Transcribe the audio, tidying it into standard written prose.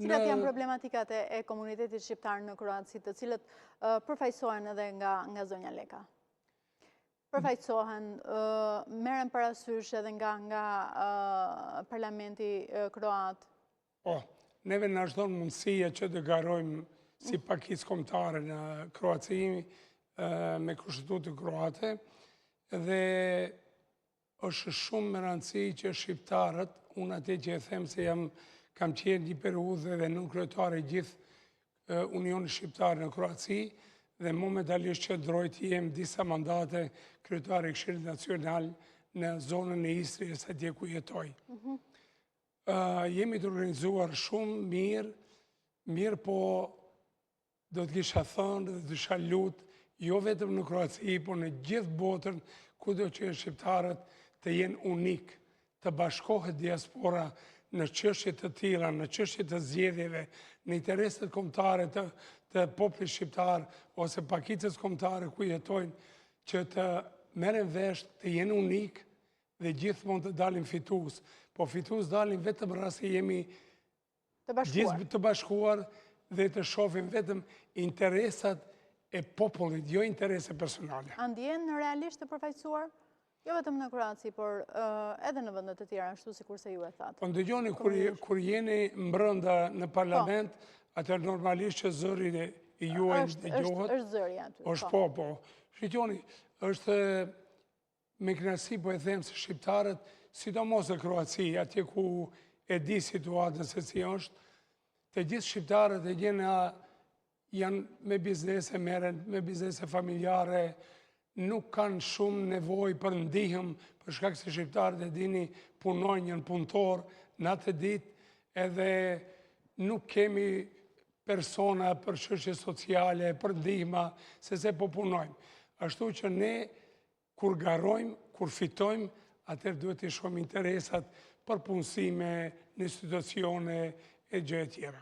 Cilat janë problematikat e komunitetit shqiptar në Kroaci, të cilët përfaqësohen edhe nga zonja Leka? Përfaqësohen, merren parasysh edhe nga parlamenti kroat? Po, neve na është dhënë mundësia që të garojmë si pakicë kombëtare në Kroaci me kushtetutën kroate dhe është shumë me rëndësi që shqiptarët, unë atje që e them se kam qenë një periudhë dhe nën kryetare gjithë Unioni Shqiptar në Kroaci dhe momentalisht që drojt jem disa mandate kryetare i Këshillit Nacional në zonën e Istrisë atje ku jetoj. Jemi të organizuar shumë mirë po do të kisha thënë dhe të kisha lutë, jo vetëm në Kroaci, por në gjithë botën, kudo që janë shqiptarët të jenë unik, të bashkohet diaspora në çështje të tilla, në çështje të zgjedhjeve, në intereset kombëtare të popullit shqiptar ose pakicës kombëtare ku jetojnë, që të merren vesh, të jenë unik dhe gjithmonë të dalin fitues. Po fitues dalin vetëm rasti jemi të bashkuar dhe të shohim vetëm interesat e popullit, jo interese personale. A ndjen realisht të përfaqësuar? Jo vetëm në Kroaci, por edhe në vendet të tjera, ashtu sikur se ju e thatë. Po ndëgjoni, kur jeni mbrënda në parlament, atëherë normalisht që zëri i juaj dëgjohet. Është zëri aty. Është po. Shqiptoni, është me kënaqësi po e them se shqiptarët, sidomos në Kroaci, atje ku e di situatën se si është, të gjithë shqiptarët e janë me biznese, merren me biznese familjare, nuk kanë shumë nevojë për ndihmë, për shkak se shqiptarët e dini punojnë, janë punëtor natë e ditë, edhe nuk kemi persona për çështje sociale, për ndihma, se po punojmë. Ashtu që ne, kur garojmë, kur fitojmë, atëherë duhet të shohim interesat për punësime, në institucione e gjëra tjera.